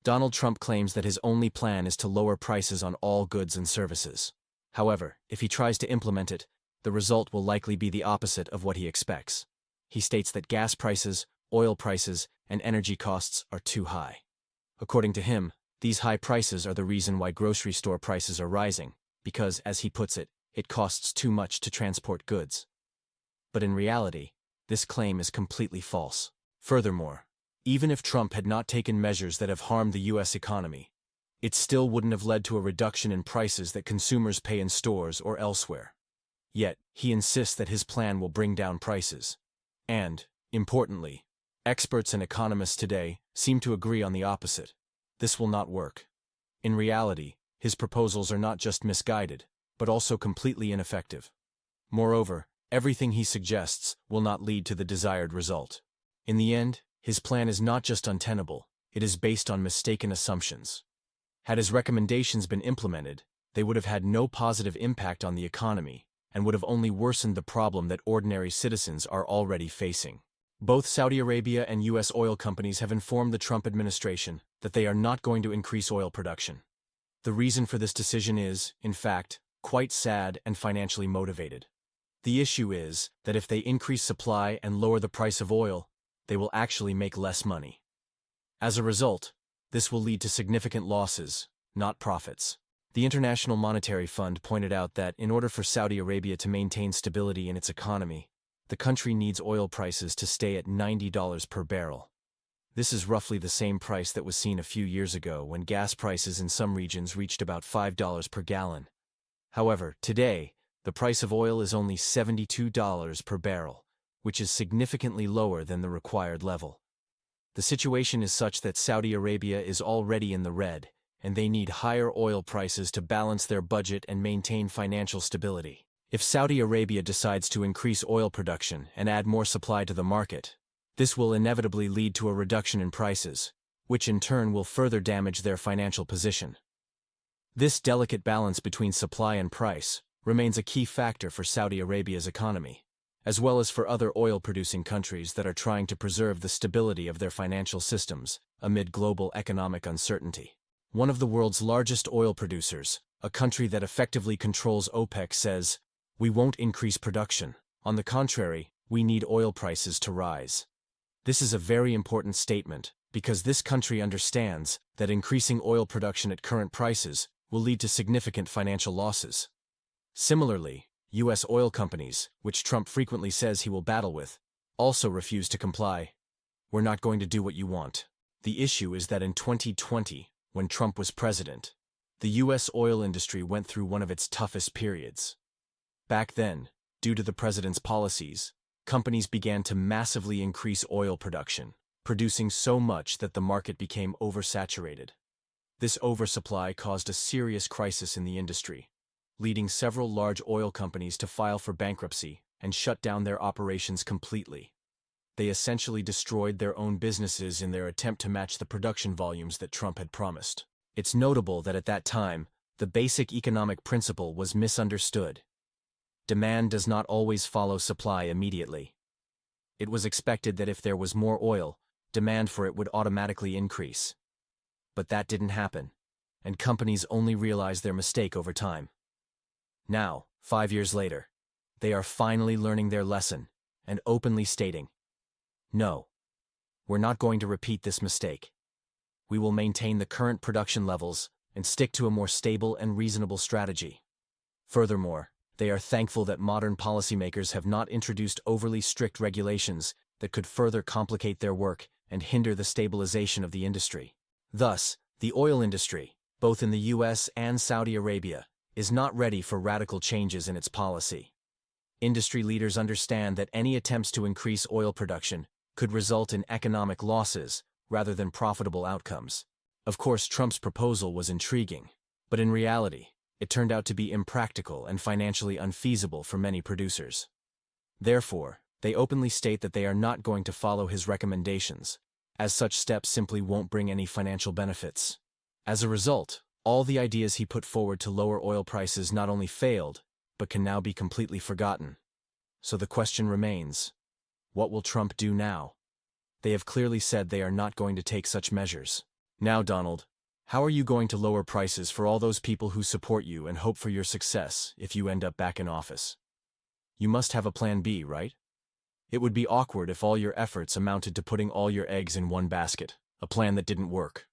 Donald Trump claims that his only plan is to lower prices on all goods and services. However, if he tries to implement it, the result will likely be the opposite of what he expects. He states that gas prices, oil prices, and energy costs are too high. According to him, these high prices are the reason why grocery store prices are rising, because, as he puts it, it costs too much to transport goods. But in reality, this claim is completely false. Furthermore, even if Trump had not taken measures that have harmed the U.S. economy, it still wouldn't have led to a reduction in prices that consumers pay in stores or elsewhere. Yet, he insists that his plan will bring down prices. And, importantly, experts and economists today seem to agree on the opposite. This will not work. In reality, his proposals are not just misguided, but also completely ineffective. Moreover, everything he suggests will not lead to the desired result. In the end, his plan is not just untenable, it is based on mistaken assumptions. Had his recommendations been implemented, they would have had no positive impact on the economy and would have only worsened the problem that ordinary citizens are already facing. Both Saudi Arabia and U.S. oil companies have informed the Trump administration that they are not going to increase oil production. The reason for this decision is, in fact, quite sad and financially motivated. The issue is that if they increase supply and lower the price of oil, they will actually make less money. As a result, this will lead to significant losses, not profits. The International Monetary Fund pointed out that in order for Saudi Arabia to maintain stability in its economy, the country needs oil prices to stay at $90 per barrel. This is roughly the same price that was seen a few years ago when gas prices in some regions reached about $5 per gallon. However, today, the price of oil is only $72 per barrel, which is significantly lower than the required level. The situation is such that Saudi Arabia is already in the red, and they need higher oil prices to balance their budget and maintain financial stability. If Saudi Arabia decides to increase oil production and add more supply to the market, this will inevitably lead to a reduction in prices, which in turn will further damage their financial position. This delicate balance between supply and price remains a key factor for Saudi Arabia's economy, as well as for other oil-producing countries that are trying to preserve the stability of their financial systems amid global economic uncertainty. One of the world's largest oil producers, a country that effectively controls OPEC, says, "We won't increase production. On the contrary, we need oil prices to rise." This is a very important statement because this country understands that increasing oil production at current prices will lead to significant financial losses. Similarly, U.S. oil companies, which Trump frequently says he will battle with, also refuse to comply. "We're not going to do what you want." The issue is that in 2020, when Trump was president, the U.S. oil industry went through one of its toughest periods. Back then, due to the president's policies, companies began to massively increase oil production, producing so much that the market became oversaturated. This oversupply caused a serious crisis in the industry, leading several large oil companies to file for bankruptcy and shut down their operations completely. They essentially destroyed their own businesses in their attempt to match the production volumes that Trump had promised. It's notable that at that time, the basic economic principle was misunderstood. Demand does not always follow supply immediately. It was expected that if there was more oil, demand for it would automatically increase. But that didn't happen, and companies only realized their mistake over time. Now, 5 years later, they are finally learning their lesson and openly stating, "No, we're not going to repeat this mistake. We will maintain the current production levels and stick to a more stable and reasonable strategy." Furthermore, they are thankful that modern policymakers have not introduced overly strict regulations that could further complicate their work and hinder the stabilization of the industry. Thus, the oil industry, both in the U.S. and Saudi Arabia, is not ready for radical changes in its policy. Industry leaders understand that any attempts to increase oil production could result in economic losses rather than profitable outcomes. Of course, Trump's proposal was intriguing, but in reality, it turned out to be impractical and financially unfeasible for many producers. Therefore, they openly state that they are not going to follow his recommendations, as such steps simply won't bring any financial benefits. As a result, all the ideas he put forward to lower oil prices not only failed, but can now be completely forgotten. So the question remains, what will Trump do now? They have clearly said they are not going to take such measures. Now, Donald, how are you going to lower prices for all those people who support you and hope for your success if you end up back in office? You must have a plan B, right? It would be awkward if all your efforts amounted to putting all your eggs in one basket, a plan that didn't work.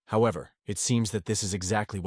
However, it seems that this is exactly what